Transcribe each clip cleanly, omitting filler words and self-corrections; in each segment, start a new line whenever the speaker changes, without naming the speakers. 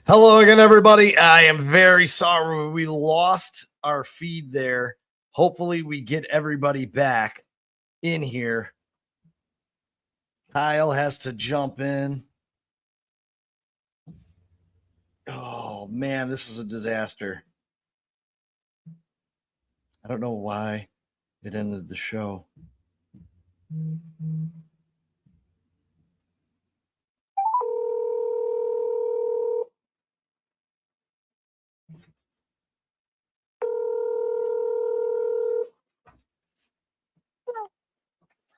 Hello again, everybody. I am very sorry we lost our feed there. Hopefully, we get everybody back in here. Kyle has to jump in. Oh, man, this is a disaster. I don't know why it ended the show.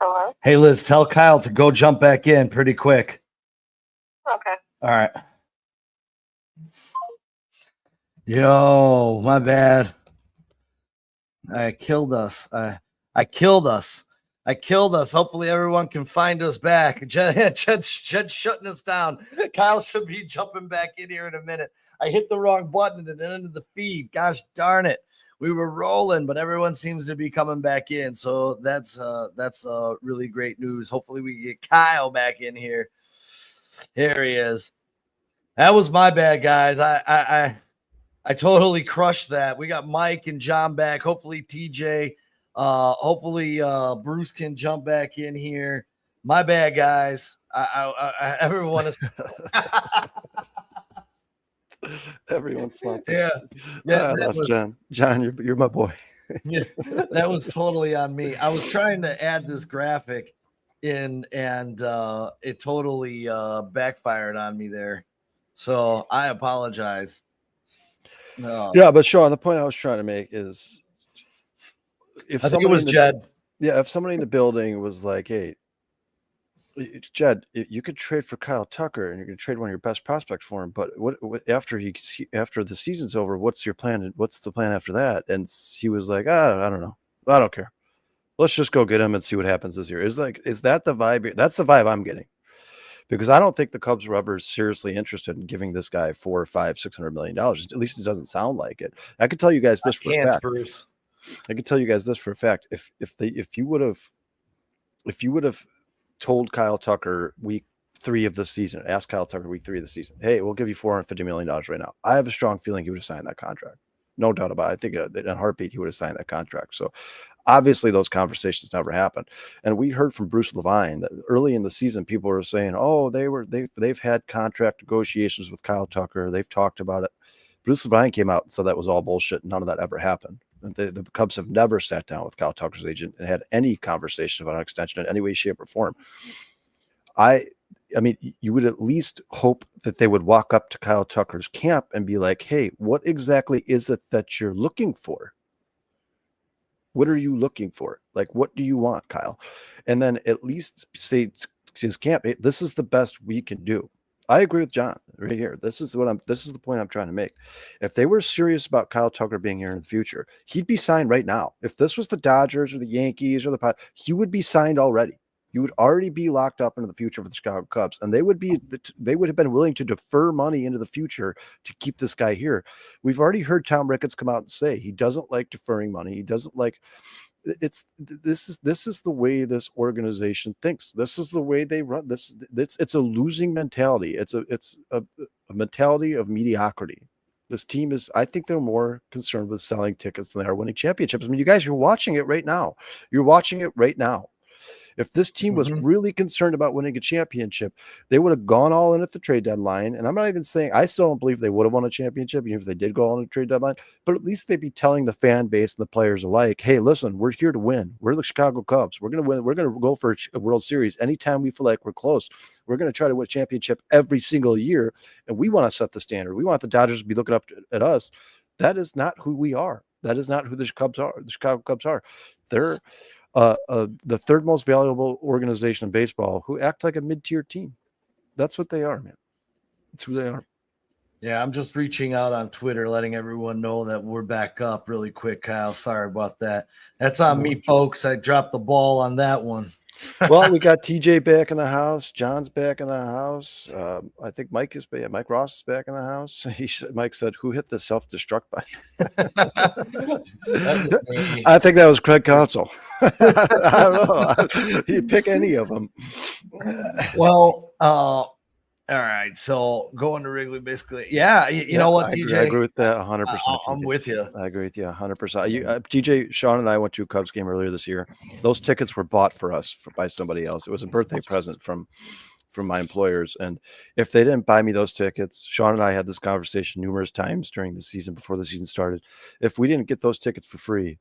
Hello?
Hey, Liz, tell Kyle to go jump back in pretty quick.
Okay.
All right. Yo, my bad. I killed us. I killed us. I killed us. Hopefully everyone can find us back. Jed's shutting us down. Kyle should be jumping back in here in a minute. I hit the wrong button at the end of the feed. Gosh darn it. We were rolling, but everyone seems to be coming back in. So that's really great news. Hopefully we get Kyle back in here. Here he is. That was my bad, guys. I totally crushed that. We got Mike and John back. Hopefully TJ, hopefully Bruce can jump back in here. My bad, guys. Everyone is
Everyone's slumping.
yeah.
I love John. John, you're my boy.
Yeah, that was totally on me. I was trying to add this graphic in, and it totally backfired on me there. So I apologize. No.
Yeah, but Sean, the point I was trying to make is if
I think it was Jed.
Yeah, if somebody in the building was like, hey, Jed, you could trade for Kyle Tucker and you're going to trade one of your best prospects for him, but what after the season's over, what's your plan? What's the plan after that? And he was like, I don't know. I don't care. Let's just go get him and see what happens this year. Is that the vibe? That's the vibe I'm getting. Because I don't think the Cubs were ever seriously interested in giving this guy $400 or $600 million. At least it doesn't sound like it. I can tell you guys this for a fact.
Bruce.
I can tell you guys this for a fact. If you would have told Kyle Tucker week 3 of the season, ask Kyle Tucker week 3 of the season, hey, we'll give you $450 million right now. I have a strong feeling he would have signed that contract. No doubt about it. I think in a heartbeat he would have signed that contract. So obviously those conversations never happened. And we heard from Bruce Levine that early in the season, people were saying, oh, they've had contract negotiations with Kyle Tucker. They've talked about it. Bruce Levine came out and said that was all bullshit. None of that ever happened. And the Cubs have never sat down with Kyle Tucker's agent and had any conversation about an extension in any way, shape, or form. I mean, you would at least hope that they would walk up to Kyle Tucker's camp and be like, hey, what exactly is it that you're looking for? What are you looking for? Like, what do you want, Kyle? And then at least say to his camp, hey, this is the best we can do. I agree with John right here. This is the point I'm trying to make. If they were serious about Kyle Tucker being here in the future, he'd be signed right now. If this was the Dodgers or the Yankees or the Padres, he would be signed already. You would already be locked up into the future for the Chicago Cubs, and they would have been willing to defer money into the future to keep this guy here. We've already heard Tom Ricketts come out and say he doesn't like deferring money. He doesn't like this is the way this organization thinks. This is the way they run this. It's a losing mentality. It's a mentality of mediocrity. This team is, I think they're more concerned with selling tickets than they are winning championships. I mean, you guys, you're watching it right now. If this team was really concerned about winning a championship, they would have gone all in at the trade deadline. And I'm not even saying, I still don't believe they would have won a championship, even if they did go all in the trade deadline, but at least they'd be telling the fan base and the players alike, hey, listen, we're here to win. We're the Chicago Cubs. We're going to win. We're going to go for a World Series anytime we feel like we're close. We're going to try to win a championship every single year. And we want to set the standard. We want the Dodgers to be looking up at us. That is not who we are. That is not who the Cubs are. The Chicago Cubs are. They're the third most valuable organization in baseball who act like a mid-tier team. That's what they are, man. That's who they are.
Yeah, I'm just reaching out on Twitter, letting everyone know that we're back up really quick, Kyle. Sorry about that. That's on me, folks. I dropped the ball on that one.
Well, we got TJ back in the house. John's back in the house. I think Mike Ross is back in the house. Mike said, who hit the self-destruct button? I think that was Craig Counsell. I don't know. He'd pick any of them.
Well, All right, so going to Wrigley, basically, yeah. You know what,
I
TJ?
agree with that 100%.
I'm with you.
I agree with you 100%. TJ, Sean, and I went to a Cubs game earlier this year. Those tickets were bought for us by somebody else. It was a birthday present from my employers, and if they didn't buy me those tickets, Sean and I had this conversation numerous times during the season before the season started. If we didn't get those tickets for free,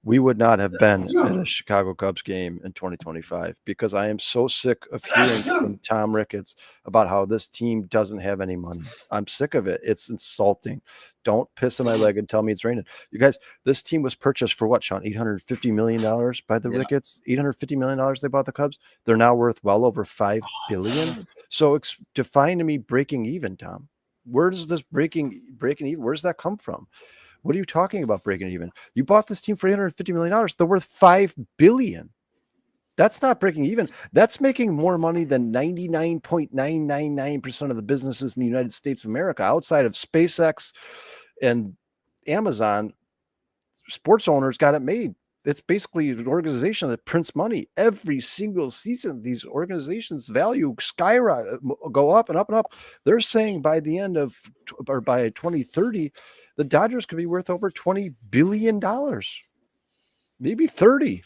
we would not have been at a Chicago Cubs game in 2025, because I am so sick of hearing from Tom Ricketts about how this team doesn't have any money. I'm sick of it. It's insulting. Don't piss on my leg and tell me it's raining. You guys, this team was purchased for what, Sean? $850 million by the Ricketts. $850 million they bought the Cubs. They're now worth well over $5 billion. So define to me breaking even, Tom. Where does this breaking even? Where does that come from? What are you talking about breaking even? You bought this team for $850 million. They're worth $5 billion. That's not breaking even. That's making more money than 99.999% of the businesses in the United States of America, outside of SpaceX and Amazon. Sports owners got it made. It's basically an organization that prints money every single season. These organizations' value skyrocket, go up and up and up. They're saying by the end of, or by 2030, the Dodgers could be worth over $20 billion, maybe 30.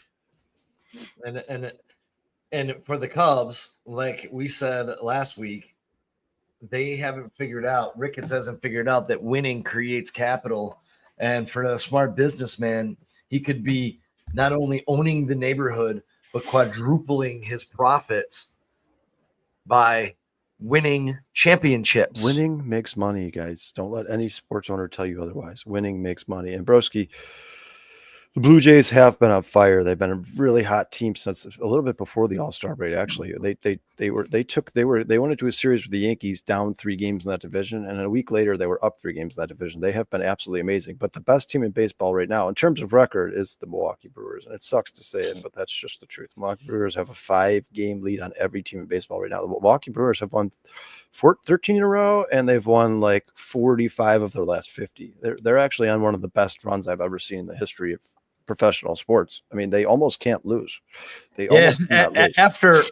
And for the Cubs, like we said last week, they haven't figured out. Ricketts hasn't figured out that winning creates capital, and for a smart businessman, he could be not only owning the neighborhood, but quadrupling his profits by winning championships.
Winning makes money, guys. Don't let any sports owner tell you otherwise. Winning makes money. And Broski, the Blue Jays have been on fire. They've been a really hot team since a little bit before the All-Star break. Actually, they went into a series with the Yankees down 3 games in that division, and a week later they were up 3 games in that division. They have been absolutely amazing. But the best team in baseball right now, in terms of record, is the Milwaukee Brewers. And it sucks to say it, but that's just the truth. The Milwaukee Brewers have a 5-game lead on every team in baseball right now. The Milwaukee Brewers have won 13 in a row, and they've won like 45 of their last 50. They're actually on one of the best runs I've ever seen in the history of professional sports. I mean, they almost can't lose. Almost cannot lose.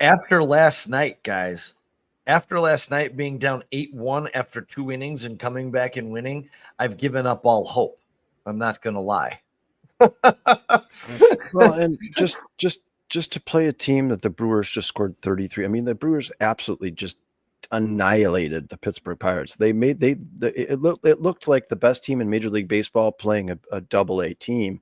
After last night, guys, after last night being down 8-1 after 2 innings and coming back and winning, I've given up all hope. I'm not going to lie.
Well, and just to play a team that the Brewers just scored 33. I mean, the Brewers absolutely just annihilated the Pittsburgh Pirates. It looked like the best team in Major League Baseball playing a Double-A team.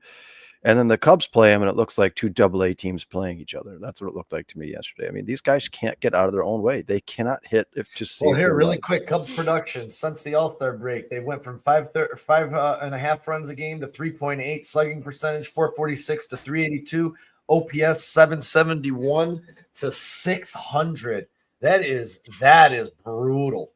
And then the Cubs play them, and it looks like 2 Double-A teams playing each other. That's what it looked like to me yesterday. I mean, these guys can't get out of their own way. They cannot hit
really quick. Cubs production since the All-Star break, they went from 5.5 runs a game to 3.8, slugging percentage 446 to 382, OPS 771 to 600. That is brutal.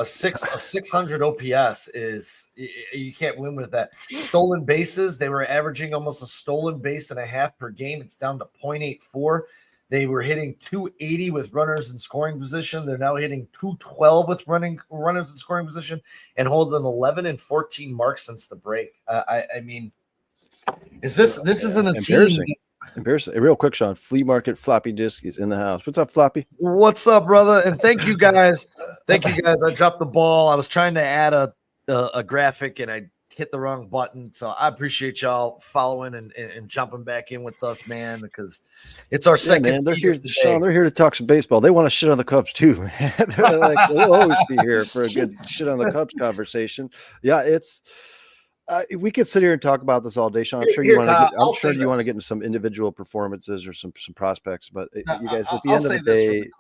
A 600 OPS is, you can't win with that. Stolen bases, they were averaging almost a stolen base and a half per game. It's down to 0.84. They were hitting 280 with runners in scoring position. They're now hitting 212 with runners in scoring position, and holding 11 and 14 marks since the break. I mean, this isn't a
embarrassing.
team.
Embarrassing. Real quick, Sean. Flea Market Floppy Disk is in the house. What's up, Floppy?
What's up, brother? And thank you guys. I dropped the ball. I was trying to add a graphic and I hit the wrong button. So I appreciate y'all following and jumping back in with us, man, because it's our second.
Man, they're here, Sean. They're here to talk some baseball. They want to shit on the Cubs too. They're like, we'll always be here for a good shit on the Cubs conversation. Yeah, it's. We could sit here and talk about this all day, Sean. I'm sure you want to get into some individual performances or some prospects, but you guys, at the end of the day,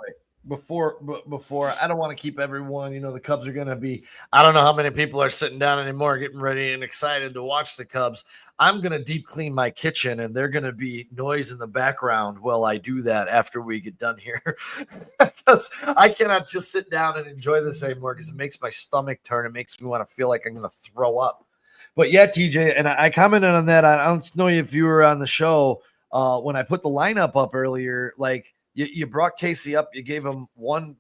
before I don't want to keep everyone, the Cubs are going to be, I don't know how many people are sitting down anymore, getting ready and excited to watch the Cubs. I'm going to deep clean my kitchen, and they're going to be noise in the background while I do that after we get done here, because I cannot just sit down and enjoy this anymore, because it makes my stomach turn. It makes me want to feel like I'm going to throw up. But yeah, TJ, and I commented on that. I don't know if you were on the show when I put the lineup up earlier. Like you brought Caissie up, you gave him one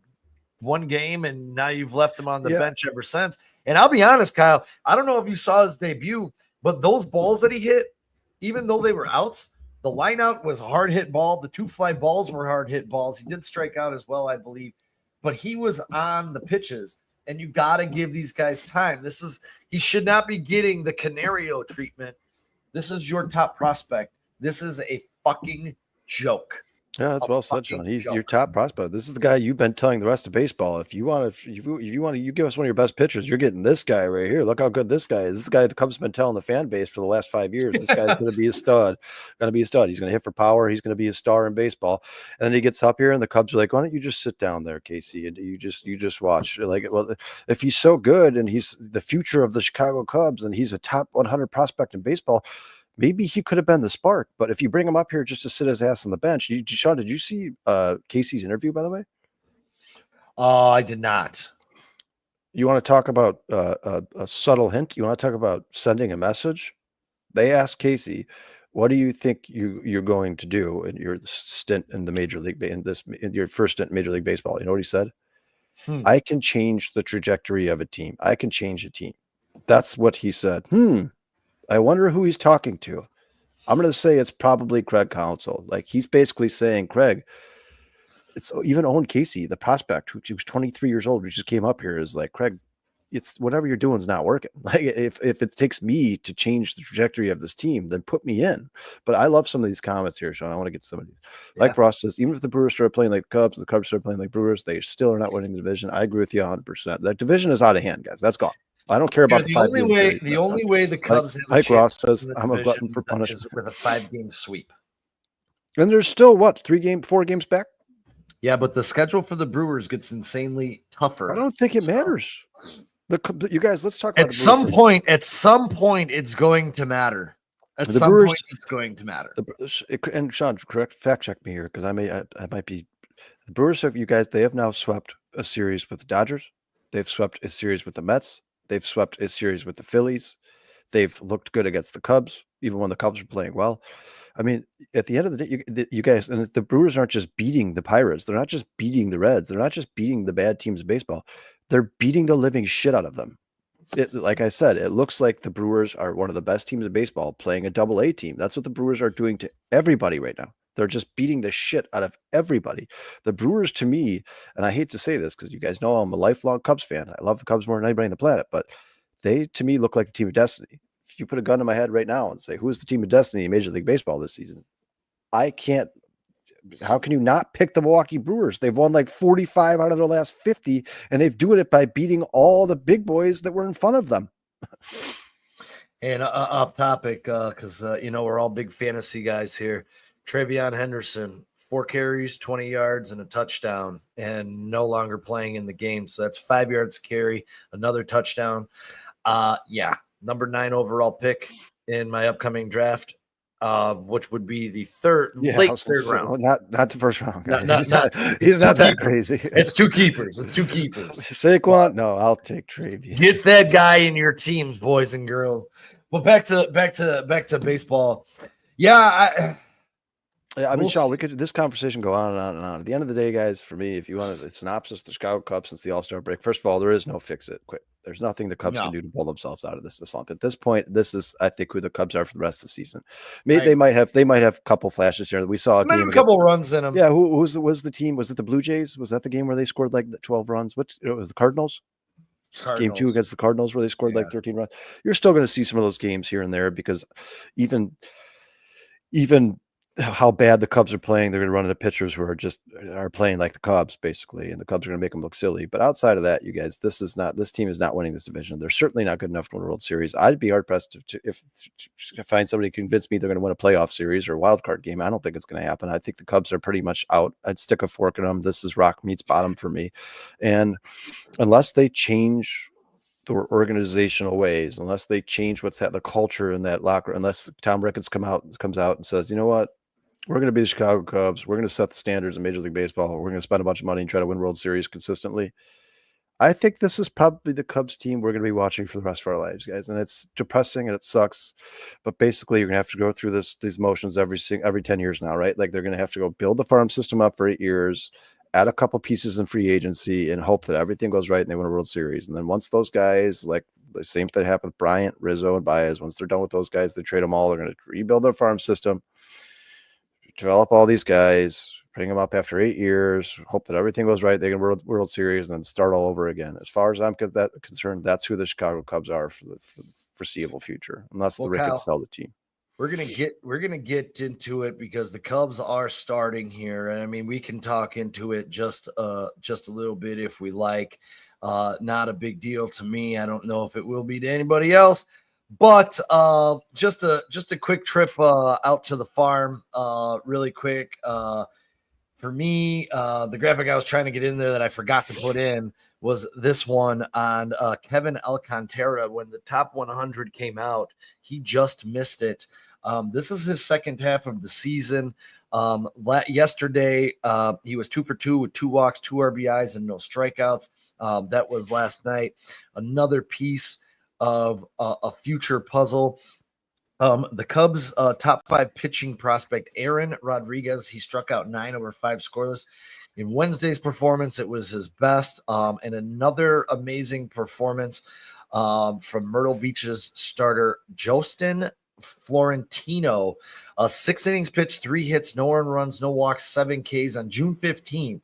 game, and now you've left him on the bench ever since. And I'll be honest, Kyle, I don't know if you saw his debut, but those balls that he hit, even though they were outs, the line out was a hard hit ball. The 2 fly balls were hard hit balls. He did strike out as well, I believe. but he was on the pitches, and you got to give these guys time. He should not be getting the Canario treatment. This is your top prospect. This is a fucking joke.
Yeah, that's well said, Sean. He's your top prospect. This is the guy you've been telling the rest of baseball. If you want to, you give us one of your best pitchers, you're getting this guy right here. Look how good this guy is. This guy the Cubs have been telling the fan base for the last 5 years. This guy's going to be a stud. Going to be a stud. He's going to hit for power. He's going to be a star in baseball. And then he gets up here, and the Cubs are like, "Why don't you just sit down there, Caissie, and you just watch?" Like, well, if he's so good and he's the future of the Chicago Cubs and he's a top 100 prospect in baseball, maybe he could have been the spark, but if you bring him up here just to sit his ass on the bench, Sean, did you see Caissie's interview, by the way?
I did not.
You want to talk about a subtle hint? You want to talk about sending a message? They asked Caissie, "What do you think you're going to do in your stint in the major league in your first stint in Major League Baseball?" You know what he said? "I can change the trajectory of a team. I can change a team." That's what he said. I wonder who he's talking to. I'm going to say it's probably Craig Counsell. Like, he's basically saying, Craig, it's even Owen Caissie, the prospect, who was 23 years old, who just came up here, is like, Craig, it's whatever you're doing is not working. Like, if it takes me to change the trajectory of this team, then put me in. But I love some of these comments here, Sean. I want to get some of these. Yeah. Like Ross says, even if the Brewers start playing like the Cubs start playing like Brewers, they still are not winning the division. I agree with you 100%. That division is out of hand, guys. That's gone. I don't care about the
only way. The only way the Cubs have
like Ross says, I'm a glutton for punishment.
Is with a 5-game sweep.
And there's still what, 4 games back?
Yeah, but the schedule for the Brewers gets insanely tougher.
I don't think it matters. You guys, let's talk about
at some point. At some point, it's going to matter. At some point, it's going to matter.
And Sean, fact check me here, because I might be. The Brewers have, you guys, they have now swept a series with the Dodgers. They've swept a series with the Mets. They've swept a series with the Phillies. They've looked good against the Cubs, even when the Cubs are playing well. I mean, at the end of the day, you guys, and the Brewers aren't just beating the Pirates. They're not just beating the Reds. They're not just beating the bad teams in baseball. They're beating the living shit out of them. Like I said, it looks like the Brewers are one of the best teams in baseball playing a AA team. That's what the Brewers are doing to everybody right now. They're just beating the shit out of everybody. The Brewers, to me, and I hate to say this because you guys know I'm a lifelong Cubs fan. I love the Cubs more than anybody on the planet, but they, to me, look like the team of destiny. If you put a gun to my head right now and say, who is the team of destiny in Major League Baseball this season? I can't. How can you not pick the Milwaukee Brewers? They've won like 45 out of their last 50, and they've doing it by beating all the big boys that were in front of them.
And off topic, because, we're all big fantasy guys here. Travion Henderson, 4 carries, 20 yards, and a touchdown, and no longer playing in the game. So that's 5 yards carry, another touchdown. Number 9 overall pick in my upcoming draft, which would be the late third round.
Well, not the first round. He's not that crazy.
It's 2 keepers.
Saquon? No, I'll take Travion.
Get that guy in your teams, boys and girls. Well, back to baseball. Yeah,
I mean, Sean, this conversation go on and on and on. At the end of the day, guys, for me, if you want a synopsis of the Chicago Cubs since the All-Star break, first of all, there is no fix it quit. There's nothing the Cubs can do to pull themselves out of this slump. At this point, this is, I think, who the Cubs are for the rest of the season. They might have a couple flashes here. We saw a game,
a couple runs in them.
Yeah, who was the team? Was it the Blue Jays? Was that the game where they scored like 12 runs? It was the Cardinals? Game 2 against the Cardinals where they scored like 13 runs. You're still going to see some of those games here and there because even how bad the Cubs are playing, they're going to run into pitchers who are playing like the Cubs, basically, and the Cubs are going to make them look silly. But outside of that, you guys, this team is not winning this division. They're certainly not good enough to win a World Series. I'd be hard pressed to find somebody to convince me they're going to win a playoff series or a wild card game. I don't think it's going to happen. I think the Cubs are pretty much out. I'd stick a fork in them. This is rock meets bottom for me, and unless they change their organizational ways, unless they change the culture in that locker, unless Tom Ricketts comes out and says, you know what? We're going to be the Chicago Cubs. We're going to set the standards in Major League Baseball. We're going to spend a bunch of money and try to win World Series consistently. I think this is probably the Cubs team we're going to be watching for the rest of our lives, guys. And it's depressing and it sucks. But basically, you're going to have to go through these motions every 10 years now, right? Like they're going to have to go build the farm system up for 8 years, add a couple pieces in free agency, and hope that everything goes right and they win a World Series. And then once those guys, like the same thing happened with Bryant, Rizzo, and Baez, once they're done with those guys, they trade them all. They're going to rebuild their farm system, develop all these guys, bring them up after 8 years, hope that everything goes right. They can World Series and then start all over again. As far as I'm concerned, that's who the Chicago Cubs are for the foreseeable future, unless the Ricketts sell the team.
We're gonna get into it because the Cubs are starting here, and I mean we can talk into it just a little bit if we like. Not a big deal to me. I don't know if it will be to anybody else, but just a quick trip out to the farm, really quick. For me, the graphic I was trying to get in there that I forgot to put in was this one on Kevin Alcantara. When the top 100 came out, he just missed it. This is his second half of the season. Yesterday, he was 2 for 2 with 2 walks, 2 RBIs, and no strikeouts. That was last night. Another piece of a future puzzle. The Cubs' top 5 pitching prospect, Aaron Rodriguez, he struck out 9 over 5 scoreless. In Wednesday's performance, it was his best. And another amazing performance from Myrtle Beach's starter, Justin Florentino. 6 innings pitched, 3 hits, no earned runs, no walks, 7 Ks on June 15th.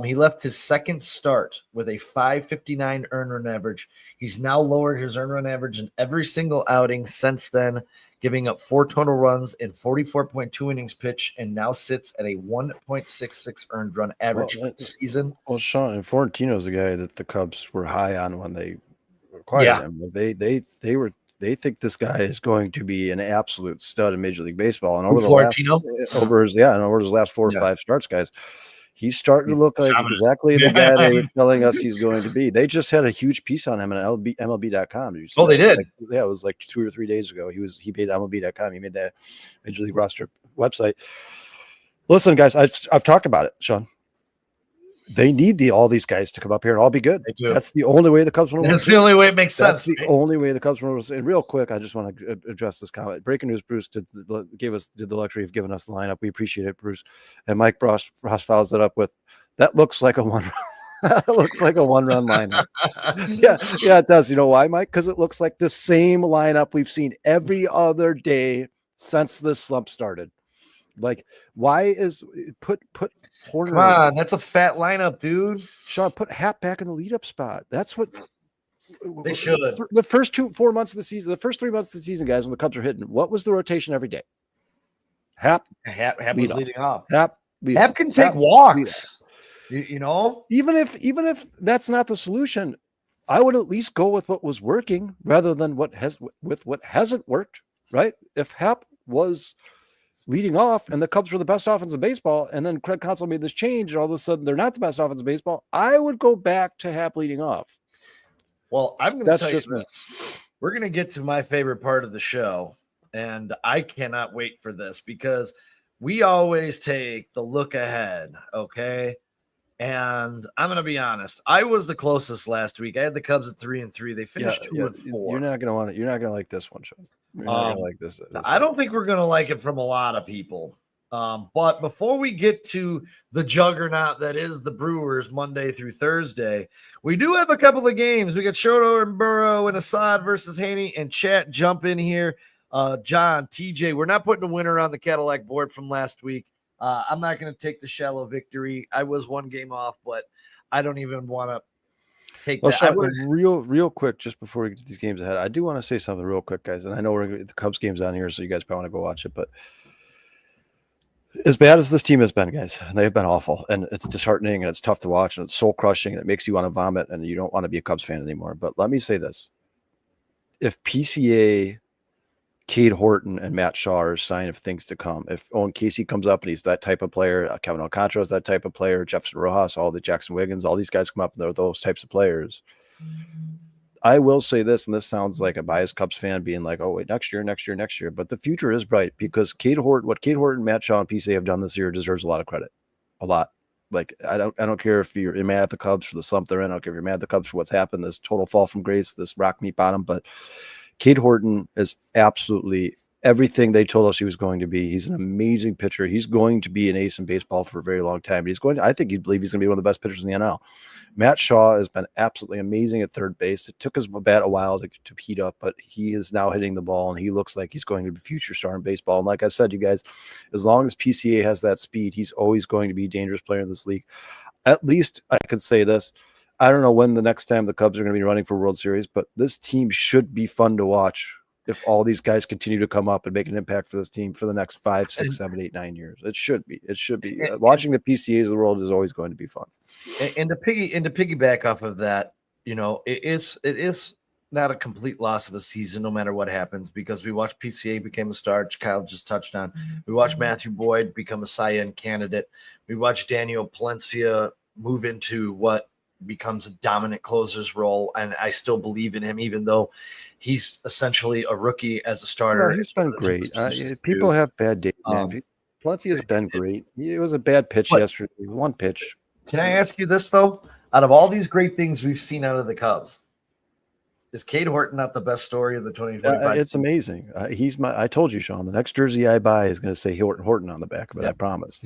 He left his second start with a 5.59 earned run average. He's now lowered his earned run average in every single outing since then, giving up 4 total runs in 44.2 innings pitched, and now sits at a 1.66 earned run average for the season.
Well, Sean, and Florentino's the guy that the Cubs were high on when they acquired him. They think this guy is going to be an absolute stud in Major League Baseball. And over his last 4 or 5 starts, guys, he's starting to look like exactly the guy they were telling us he's going to be. They just had a huge piece on him on MLB.com.
Oh, they did?
It was like 2 or 3 days ago. He made MLB.com. He made that Major League roster website. Listen, guys, I've talked about it, Sean. They need all these guys to come up here and all be good. That's the only way the Cubs want to win.
That's the only way it makes sense.
That's the only way the Cubs want to win. And real quick, I just want to address this comment. Breaking news: Bruce did the luxury of giving us the lineup. We appreciate it, Bruce. And Mike Ross follows that up with, "That looks like a one." That looks like a one-run lineup. yeah, it does. You know why, Mike? Because it looks like the same lineup we've seen every other day since this slump started. Like, why is put Horner?
Come on, that's a fat lineup, dude.
Sean, put Happ back in the lead-up spot. That's what
they should.
The first 4 months of the season, the first 3 months of the season, guys, when the Cubs are hitting, what was the rotation every day? Happ
was leading off.
Happ
can take walks. You know,
even if that's not the solution, I would at least go with what was working rather than what hasn't worked. Right? If Happ was leading off and the Cubs were the best offense in baseball, and then Craig Counsell made this change and all of a sudden they're not the best offense in baseball, I would go back to Happ leading off.
Well, I'm going to tell you this. We're going to get to my favorite part of the show, and I cannot wait for this because we always take the look ahead, okay? And I'm going to be honest. I was the closest last week. I had the Cubs at 3-3. They finished 2-4.
You're not going to want it. You're not going to like this one, Sean. You're not going to like this.
I don't think we're going to like it from a lot of people. But before we get to the juggernaut that is the Brewers Monday through Thursday, we do have a couple of games. We got Shoto and Burrow and Assad versus Haney, and chat jump in here. John, TJ, we're not putting a winner on the Cadillac board from last week. I'm not going to take the shallow victory. I was 1 game off, but I don't even want to take that.
Sean, real quick, just before we get to these games ahead, I do want to say something real quick, guys. And I know we're going to get the Cubs games on here, so you guys probably want to go watch it. But as bad as this team has been, guys, they've been awful. And it's disheartening, and it's tough to watch, and it's soul-crushing, and it makes you want to vomit, and you don't want to be a Cubs fan anymore. But let me say this. If PCA, Cade Horton, and Matt Shaw are a sign of things to come. If Owen Caissie comes up and he's that type of player, Kevin Alcantara is that type of player, Jefferson Rojas, all the Jackson Wiggins, all these guys come up and they're those types of players. I will say this, and this sounds like a biased Cubs fan being like, oh, wait, next year. But the future is bright because what Cade Horton, Matt Shaw, and PCA have done this year deserves a lot of credit. A lot. Like, I don't care if you're mad at the Cubs for the slump they're in. I don't care if you're mad at the Cubs for what's happened, this total fall from grace, this rock meat bottom, but Cade Horton is absolutely everything they told us he was going to be. He's an amazing pitcher. He's going to be an ace in baseball for a very long time. I think he's going to be one of the best pitchers in the NL. Matt Shaw has been absolutely amazing at third base. It took his bat a while to heat up, but he is now hitting the ball, and he looks like he's going to be a future star in baseball. And like I said, you guys, as long as PCA has that speed, he's always going to be a dangerous player in this league. At least I could say this. I don't know when the next time the Cubs are going to be running for World Series, but this team should be fun to watch if all these guys continue to come up and make an impact for this team for the next 5, 6, 7, 8, 9 years. It should be. Watching the PCAs of the world is always going to be fun.
And to piggyback off of that, it is not a complete loss of a season, no matter what happens, because we watched PCA became a star, which Kyle just touched on. We watched Matthew Boyd become a Cy Young candidate. We watched Daniel Palencia move into what becomes a dominant closer's role, and I still believe in him, even though he's essentially a rookie as a starter.
Well, he's been great. People have bad days, man. Plenty has been great. It was a bad pitch yesterday. One pitch.
Can I ask you this, though? Out of all these great things we've seen out of the Cubs, is Cade Horton not the best story of the 2025?
It's amazing. I told you, Sean, the next jersey I buy is going to say Horton on the back of it. Yeah. I promise.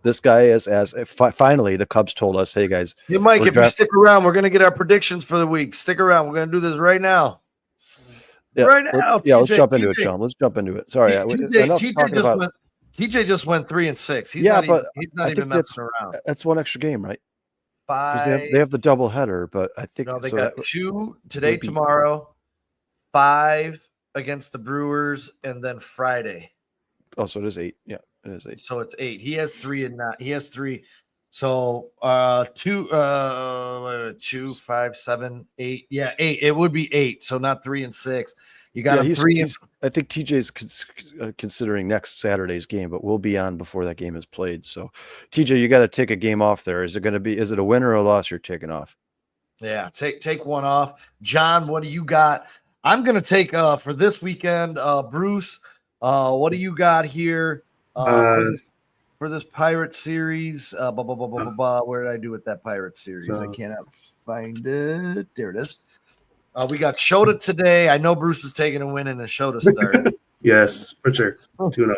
This guy is finally the Cubs told us, hey guys,
Mike, if you stick around, we're going to get our predictions for the week. Stick around. We're going to do this right now.
Yeah,
right now.
Let's jump into it, Sean. Let's jump into it. Sorry.
TJ just went 3-6. He's not even messing around.
That's one extra game, right?
5.
They have the double header, but I think
they got 2 today, tomorrow, 5 against the Brewers, and then Friday.
Oh, so it is 8. Yeah, it is 8.
So it's 8. He has 3 and not. He has 3. So 2, 5, 7, 8. Yeah, 8. It would be 8. So not 3 and 6. You got him 3.
I think TJ's considering next Saturday's game, but we'll be on before that game is played. So, TJ, you got to take a game off there. Is it a win or a loss you're taking off?
Yeah, take one off. John, what do you got? I'm going to take for this weekend, Bruce. What do you got here for this Pirate series? Where did I do with that Pirate series? I cannot find it. There it is. We got Shota today. I know Bruce is taking a win in the Shota start.
Yes, for sure. 2-0.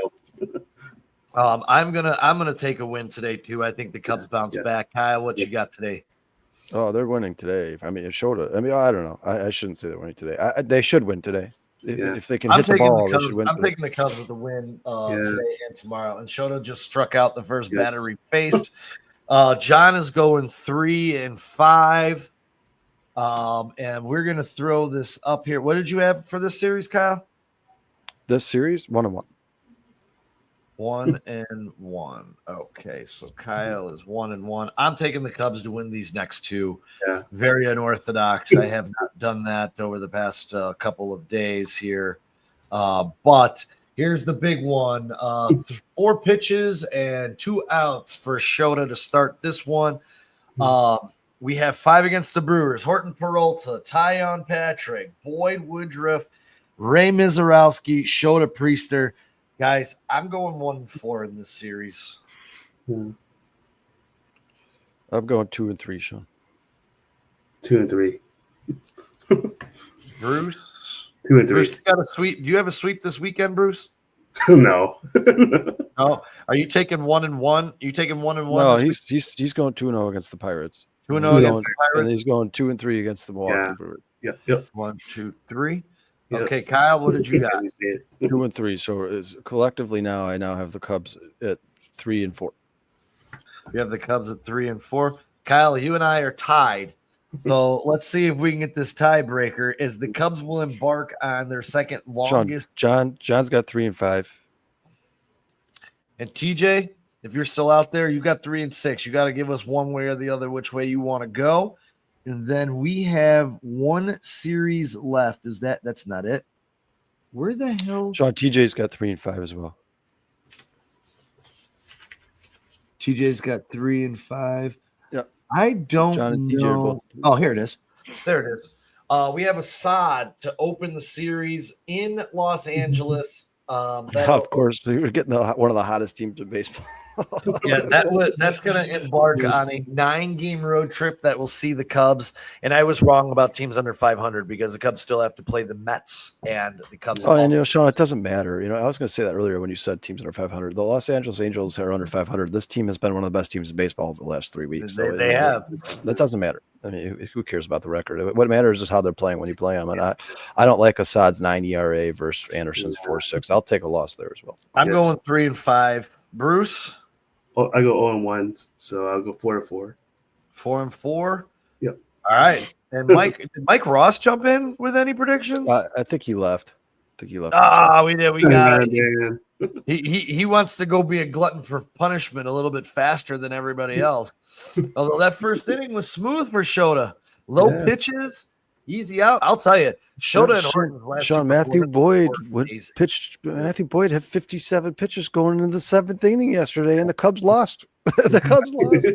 I'm gonna take a win today too. I think the Cubs bounce back. Kyle, what you got today?
Oh, they're winning today. I mean, Shota. I mean, I don't know. I shouldn't say they're winning today. They should win today. If they can hit the ball, they should win.
I'm taking the Cubs with the win today and tomorrow. And Shota just struck out the first batter he faced. John is going 3-5. And we're going to throw this up here. What did you have for this series, Kyle?
This series, 1-1.
1-1. Okay, so Kyle is 1-1. I'm taking the Cubs to win these next 2.
Yeah.
Very unorthodox. I have not done that over the past couple of days here. But here's the big one. 4 pitches and 2 outs for Shota to start this one. We have 5 against the Brewers. Horton Peralta, Tyon Patrick, Boyd Woodruff, Ray Mizorowski, Shota Priester. Guys, I'm going 1-4 in this series.
I'm going 2-3, Sean.
2-3.
Bruce?
2-3.
Bruce, you got a sweep. Do you have a sweep this weekend, Bruce?
No.
No. Are you taking 1-1? Are you taking 1-1?
No, he's going 2-0 against the Pirates.
2-0 against the Pirates.
And he's going 2-3 against the Milwaukee Brewers.
Yep.
1, 2, 3. Yep. Okay, Kyle, what did you got?
2-3. So collectively now, I now have the Cubs at 3-4.
You have the Cubs at 3-4. Kyle, you and I are tied. So let's see if we can get this tiebreaker. As the Cubs will embark on their second longest.
John's got 3-5.
And TJ, if you're still out there, you got 3-6. You got to give us one way or the other which way you want to go. And then we have 1 series left. That's not it? Where the hell?
Sean, TJ's got 3-5 as well.
TJ's got 3-5.
Yeah.
I don't
John and TJ are
know.
both.
Oh, here it is. There it is. We have a sod to open the series in Los Angeles.
Of course, they were getting one of the hottest teams in baseball.
Yeah, that's going to embark on a 9-game road trip that will see the Cubs. And I was wrong about teams under 500 because the Cubs still have to play the Mets and the Cubs.
Oh, and Sean, it doesn't matter. I was going to say that earlier when you said teams under 500. The Los Angeles Angels are under 500. This team has been one of the best teams in baseball over the last 3 weeks.
They have.
That doesn't matter. I mean, who cares about the record? What matters is how they're playing when you play them. And I don't like Assad's 9 ERA versus Anderson's 4.6. I'll take a loss there as well.
I'm going 3-5. Bruce?
Oh, I go 0-1, so I'll go 4-4.
4-4.
Yep.
All right. And Mike, did Mike Ross jump in with any predictions?
I think he left.
We did. We got it. He wants to go be a glutton for punishment a little bit faster than everybody else. Although that first inning was smooth for Shota. Low pitches, easy out. I'll tell you, Shota and Horton's last
Sean, Matthew Boyd Matthew Boyd had 57 pitches going into the 7th inning yesterday, and the Cubs lost. The Cubs lost.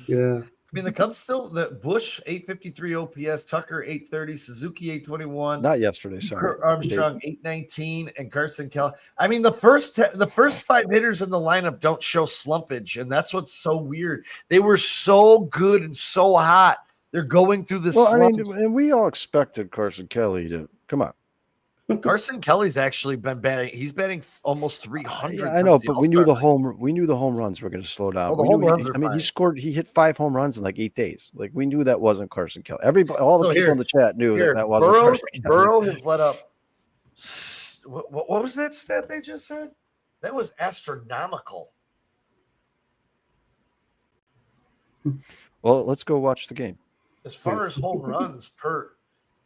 Yeah.
I mean, the Cubs still, Bush 853 OPS, Tucker 830, Suzuki 821.
Not yesterday, sorry.
Armstrong 819, and Carson Kelly. I mean, the first 5 hitters in the lineup don't show slumpage, and that's what's so weird. They were so good and so hot. They're going through this.
Well, I mean, and we all expected Carson Kelly to come on.
Carson Kelly's actually been batting. He's batting almost 300.
Yeah, I know, but we knew the home runs were going to slow down. He hit 5 home runs in like 8 days. Like we knew that wasn't Carson Kelly. All the people in the chat knew that wasn't Carson Kelly.
Burrow has let up. What was that stat they just said? That was astronomical.
Well, let's go watch the game.
As far as home runs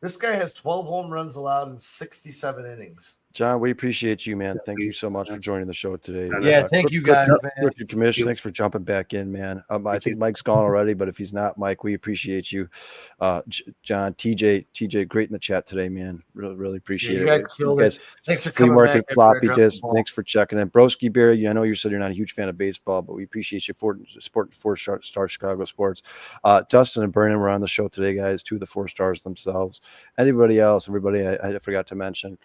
this guy has 12 home runs allowed in 67 innings.
John, we appreciate you, man. Thank you so much for joining the show today.
Yeah, thank you guys, man.
Commish, thanks for jumping back in, man. I think Mike's gone already, but if he's not, Mike, we appreciate you. John, TJ, great in the chat today, man. Really appreciate it.
You guys, thanks for coming
market
back.
Floppy disk. Thanks for checking in. Broski Barry, I know you said you're not a huge fan of baseball, but we appreciate you for supporting 4-star Chicago sports. Dustin and Brennan were on the show today, guys. 2 of the 4 stars themselves. Everybody I forgot to mention.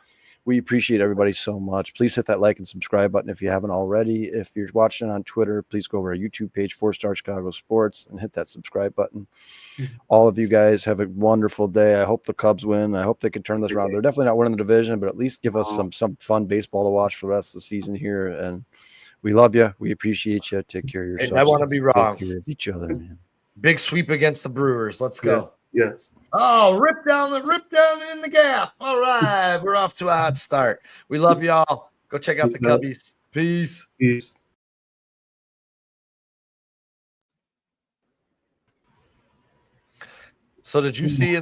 We appreciate everybody so much. Please hit that like and subscribe button if you haven't already. If you're watching on Twitter, please go over our YouTube page, 4-Star Chicago Sports, and hit that subscribe button. All of you guys have a wonderful day. I hope the Cubs win. I hope they can turn this around. They're definitely not winning the division, but at least give us some fun baseball to watch for the rest of the season here. And we love you. We appreciate you. Take care of yourself.
And I want to be wrong.
Take care of each other, man.
Big sweep against the Brewers. Let's go.
Yes.
Oh, rip down in the gap. All right. We're off to a hot start. We love y'all. Go check out the Cubbies. Peace. So did you see in the